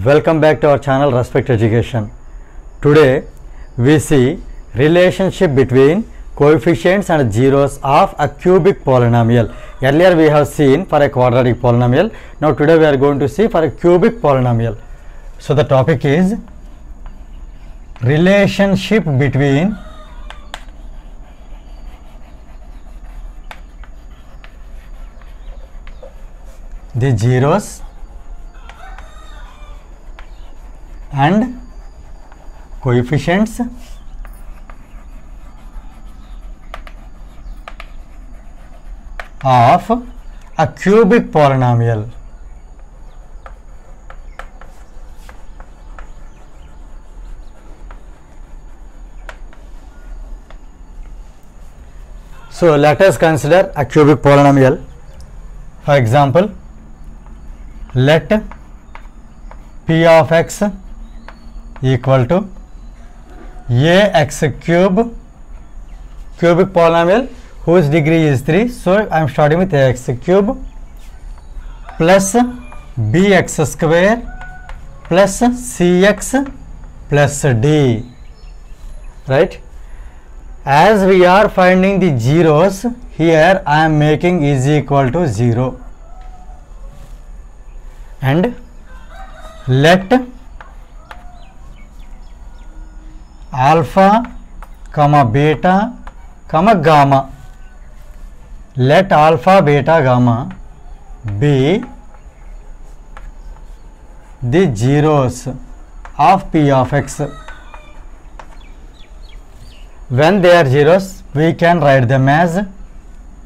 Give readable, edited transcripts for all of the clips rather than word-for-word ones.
Welcome back to our channel Respect Education. Today we see relationship between coefficients and zeros of a cubic polynomial. Earlier we have seen for a quadratic polynomial. Now today we are going to see for a cubic polynomial. So the topic is relationship between the zeros and coefficients of a cubic polynomial. So let us consider a cubic polynomial. For example, let p of x equal to ax cube, cubic polynomial whose degree is 3. So I am starting with ax cube plus bx square plus cx plus d, right? As we are finding the zeros, here I am making is equal to 0, and let alpha comma beta comma gamma, let alpha beta gamma be the zeros of p of x. When they are zeros, we can write them as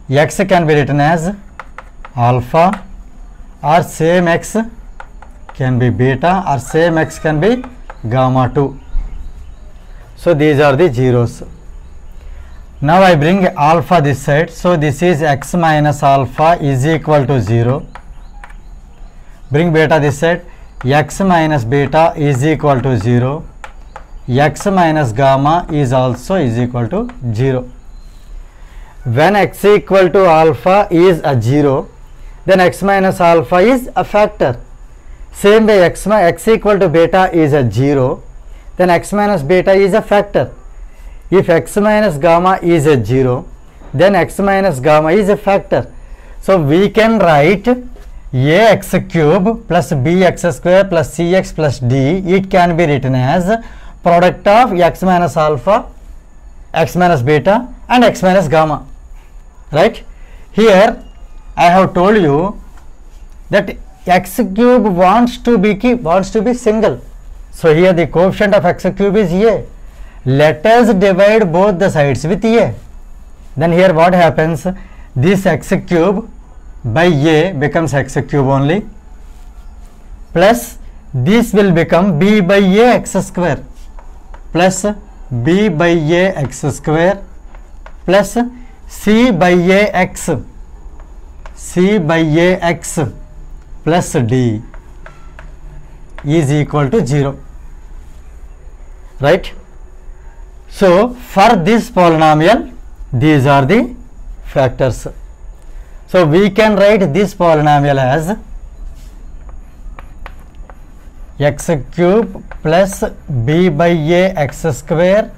x can be written as alpha, or same x can be beta, or same x can be gamma 2. So these are the zeros. Now I bring alpha this side. So this is x minus alpha is equal to 0. Bring beta this side. X minus beta is equal to 0. X minus gamma is also is equal to 0. When x equal to alpha is a 0, then x minus alpha is a factor. Same way x equal to beta is a 0, then x minus beta is a factor. If x minus gamma is a 0, then x minus gamma is a factor. So we can write ax cube plus bx square plus cx plus d. It can be written as product of x minus alpha, x minus beta and x minus gamma, right? Here I have told you that x cube wants to be single. So here the coefficient of x cube is a. Let us divide both the sides with a. Then here what happens? This x cube by a becomes x cube only, plus this will become b by a x square plus b by a x square plus c by a x plus d is equal to 0, right? So for this polynomial, these are the factors. So we can write this polynomial as x cube plus b by a x square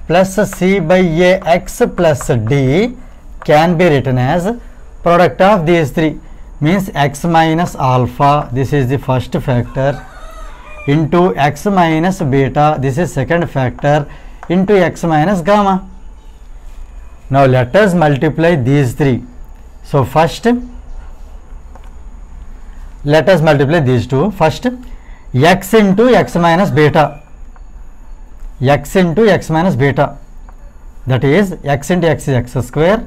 plus c by a x plus d can be written as product of these three, means x minus alpha, this is the first factor, into x minus beta, this is second factor, into x minus gamma. Now let us multiply these three. So first let us multiply these two. First x into x minus beta, x into x minus beta, that is x into x is x square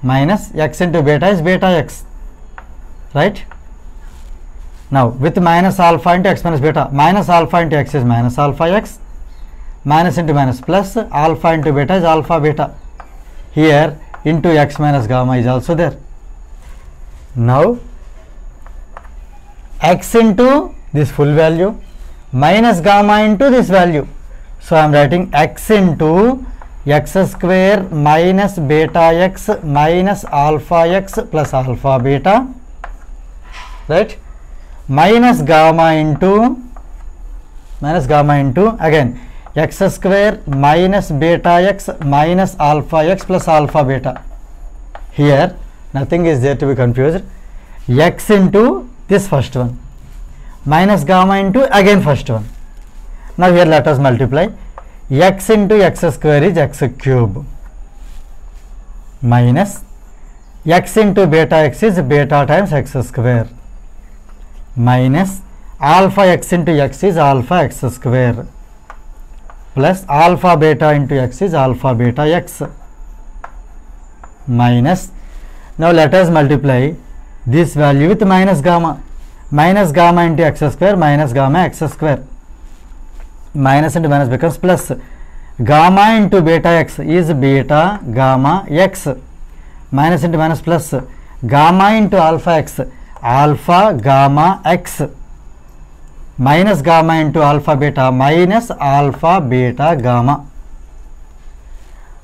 minus x into beta is beta x, right? Now with minus alpha into x minus beta, minus alpha into x is minus alpha x, minus into minus plus, alpha into beta is alpha beta. Here into x minus gamma is also there. Now x into this full value minus gamma into this value. So I am writing x into x square minus beta x minus alpha x plus alpha beta, right, minus gamma into minus gamma into again x square minus beta x minus alpha x plus alpha beta. Here nothing is there to be confused. X into this first one minus gamma into again first one. Now here let us multiply. X into x square is x cube minus x into beta x is beta times x square minus alpha x into x is alpha x square plus alpha beta into x is alpha beta x minus, now let us multiply this value with minus gamma into x square minus gamma x square, minus into minus becomes plus, gamma into beta x is beta gamma x, minus into minus plus, gamma into alpha x alpha gamma x minus gamma into alpha beta minus alpha beta gamma.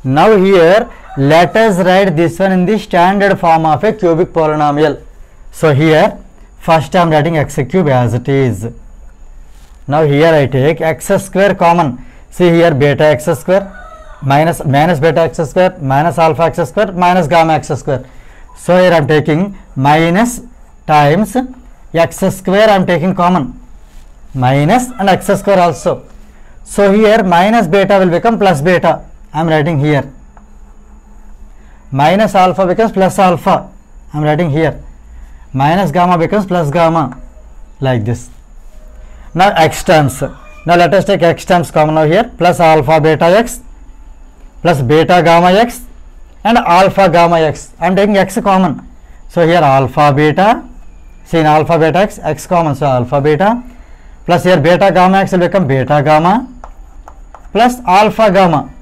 Now here let us write this one in the standard form of a cubic polynomial. So here first I am writing x cube as it is. Now here I take x square common. See here beta x square minus beta x square minus alpha x square minus gamma x square. So here I am taking minus times x square I am taking common, minus and x square also. So here minus beta will become plus beta. I am writing here. Minus alpha becomes plus alpha. I am writing here. Minus gamma becomes plus gamma, like this. Now x terms. Now let us take x terms common over here. Plus alpha beta x plus beta gamma x and alpha gamma x. I am taking x common. So here alpha beta. See in alpha beta x common. So alpha beta plus here beta gamma x will become beta gamma plus alpha gamma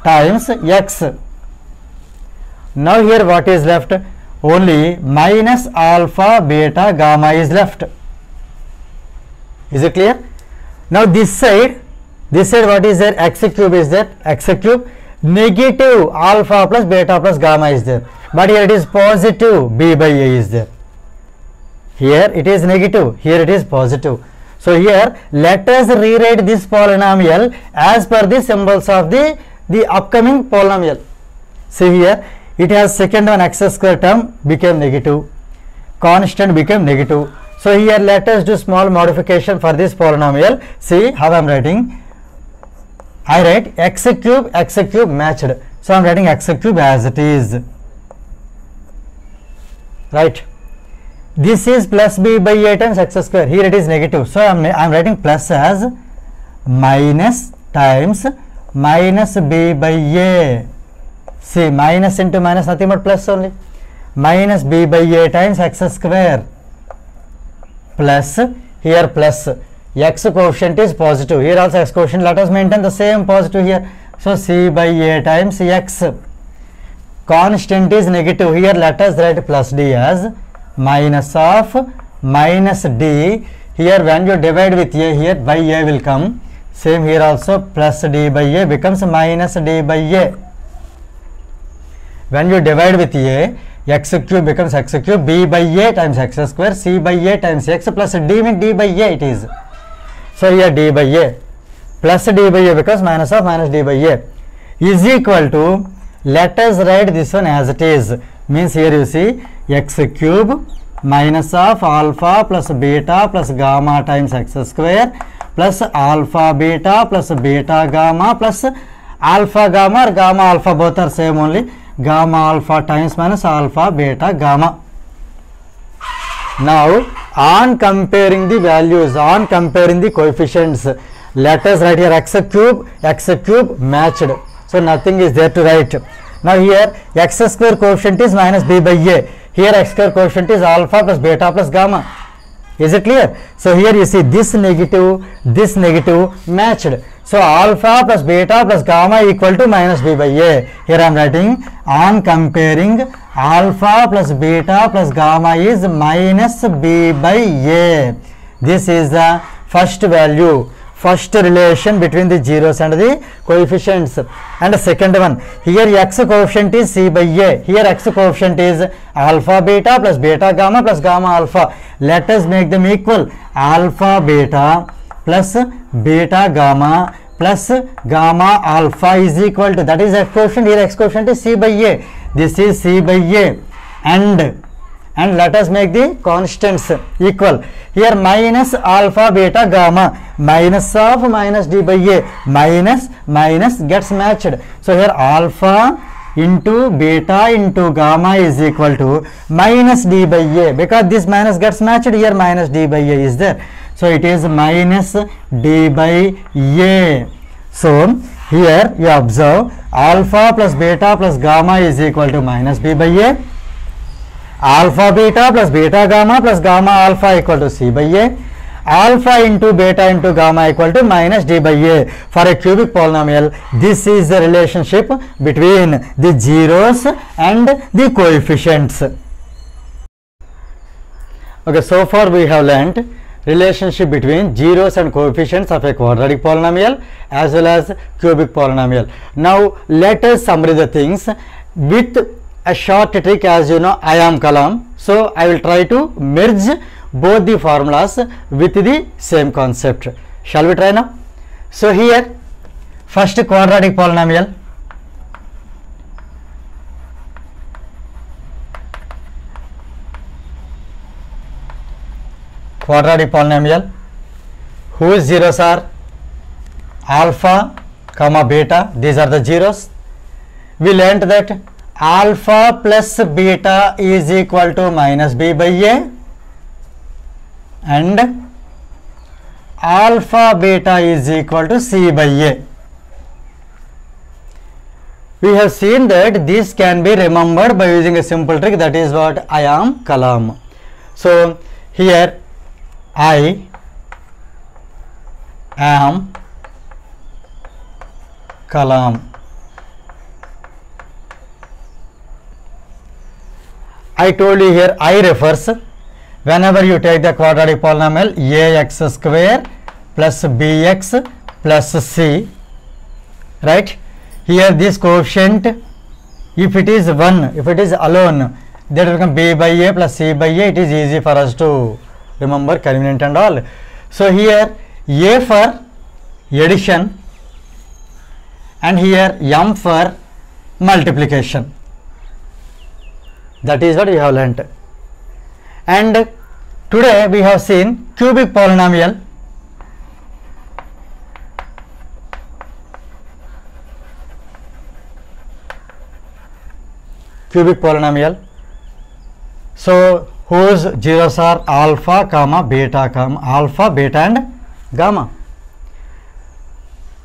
times x. Now here what is left? Only minus alpha beta gamma is left. Is it clear? Now this side what is there? X cube is there. X cube negative alpha plus beta plus gamma is there. But here it is positive b by a is there. Here it is negative. Here it is positive. So here let us rewrite this polynomial as per the symbols of the upcoming polynomial. See here it has second one x square term became negative, constant became negative. So here let us do small modification for this polynomial. See how I am writing. I write x cube matched. So I am writing x cube as it is. Right. This is plus b by a times x square. Here it is negative. So I am writing plus as minus times minus b by a. See minus into minus nothing but plus only. Minus b by a times x square plus here plus x coefficient is positive. Here also x coefficient. Let us maintain the same positive here. So c by a times x. Constant is negative. Here let us write plus d as minus of minus d. Here when you divide with a, here by a will come. Same here also plus d by a becomes minus d by a. When you divide with a, x cube becomes x cube, b by a times x square, c by a times x plus d means d by a it is. So here d by a plus d by a becomes minus of minus d by a is equal to, let us write this one as it is. Means here you see x cube minus of alpha plus beta plus gamma times x square plus alpha beta plus beta gamma plus alpha gamma or gamma alpha, both are same only. Gamma alpha times minus alpha beta gamma. Now on comparing the values, on comparing the coefficients, let us write here x cube matched. So nothing is there to write. Now here x square coefficient is minus b by a. Here x square coefficient is alpha plus beta plus gamma. Is it clear? So here you see this negative matched. So alpha plus beta plus gamma equal to minus b by a. Here I am writing on comparing alpha plus beta plus gamma is minus b by a. This is the first value, first relation between the zeros and the coefficients. And the second one, here x coefficient is c by a. Here x coefficient is alpha beta plus beta gamma plus gamma alpha. Let us make them equal. Alpha beta plus beta gamma plus gamma alpha is equal to, that is x coefficient, here x coefficient is c by a, this is c by a, and let us make the constants equal. Here minus alpha beta gamma, minus of minus d by a, minus gets matched. So here alpha into beta into gamma is equal to minus d by a, because this minus gets matched, here minus d by a is there. So it is minus d by a. So here you observe alpha plus beta plus gamma is equal to minus b by a. Alpha beta plus beta gamma plus gamma alpha equal to c by a. Alpha into beta into gamma equal to minus d by a. For a cubic polynomial, this is the relationship between the zeros and the coefficients. Okay, so far we have learnt relationship between zeros and coefficients of a quadratic polynomial as well as cubic polynomial. Now let us summarize the things with a short trick. As you know, I am column, so I will try to merge both the formulas with the same concept. Shall we try now? So here first quadratic polynomial, whose zeros are alpha comma beta, these are the zeros. We learnt that alpha plus beta is equal to minus b by a, and alpha beta is equal to c by a. We have seen that this can be remembered by using a simple trick, that is what I am column. So here I am column. I told you here I refers whenever you take the quadratic polynomial ax square plus bx plus c, right? Here this coefficient, if it is 1, if it is alone, that will become b by a plus c by a. It is easy for us to remember, convenient and all. So here a for addition and here m for multiplication. That is what we have learnt. And today we have seen cubic polynomial. So whose zeros are alpha comma beta and gamma.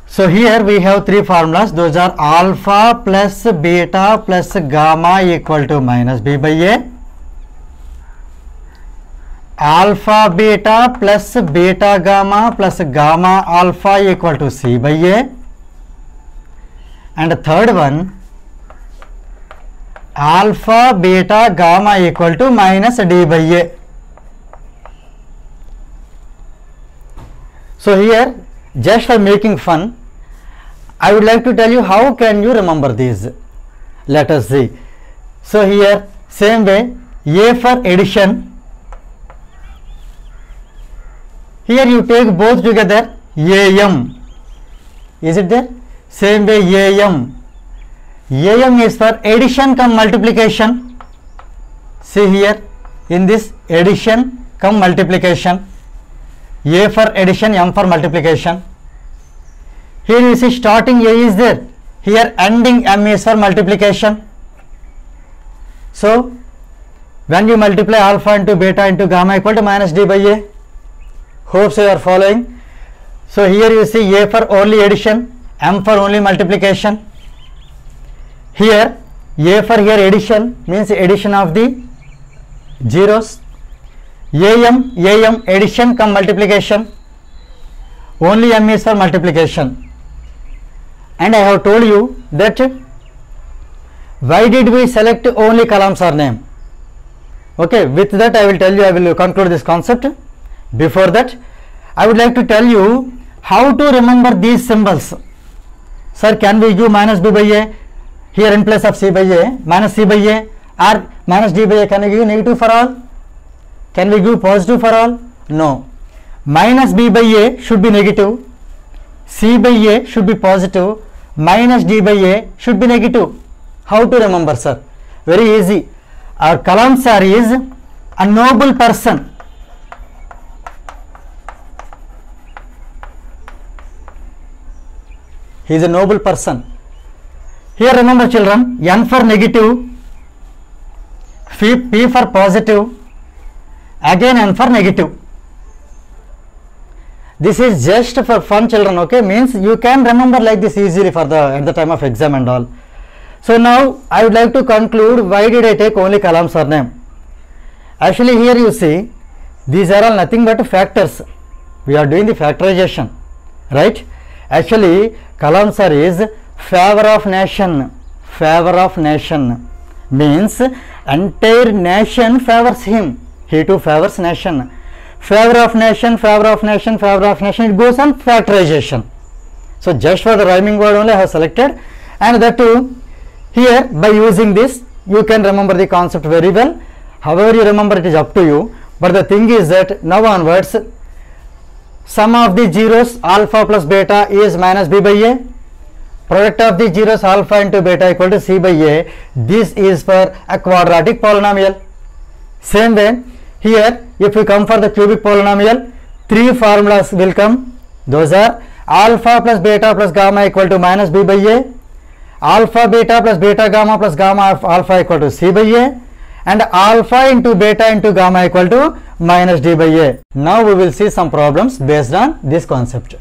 So here we have three formulas. Those are alpha plus beta plus gamma equal to minus b by a, alpha beta plus beta gamma plus gamma alpha equal to c by a, and the third one alpha beta gamma equal to minus d by a. So here, just for making fun, I would like to tell you how can you remember these. Let us see. So here same way, a for addition, here you take both together am, is it there? Same way am is for addition come multiplication. See here in this addition come multiplication, a for addition, m for multiplication. Here you see starting a is there, here ending m is for multiplication. So when you multiply alpha into beta into gamma equal to minus d by a. Hope so you are following. So here you see a for only addition, m for only multiplication. Here a for here addition means addition of the zeros, am addition come multiplication, only m is for multiplication. And I have told you that why did we select only columns or name. Okay, with that I will tell you, I will conclude this concept. Before that, I would like to tell you how to remember these symbols. Sir, can we give minus b by a here in place of c by a, minus c by a, or minus d by a? Can we give negative for all? Can we give positive for all? No. Minus b by a should be negative C by A should be positive, minus D by A should be negative. How to remember, sir? Very easy. Our Kalam sir is a noble person. He is a noble person. Here remember children, N for negative, P for positive, again N for negative. This is just for fun children, okay? Means you can remember like this easily for at the time of exam and all. So now I would like to conclude why did I take only Kalam surname. Actually here you see these are all nothing but factors. We are doing the factorization, right? Actually Kalam sir is favor of nation. Favor of nation means entire nation favors him. He too favors nation. Favor of nation, favor of nation, favor of nation, it goes on factorization. So just for the rhyming word only I have selected, and that too here by using this you can remember the concept very well. However you remember, it is up to you, but the thing is that now onwards sum of the zeros alpha plus beta is minus B by A, product of the zeros alpha into beta equal to C by A. This is for a quadratic polynomial. Same way here, if we come for the cubic polynomial, three formulas will come. Those are alpha plus beta plus gamma equal to minus B by A, alpha beta plus beta gamma plus gamma alpha equal to C by A, and alpha into beta into gamma equal to minus D by A. Now we will see some problems based on this concept.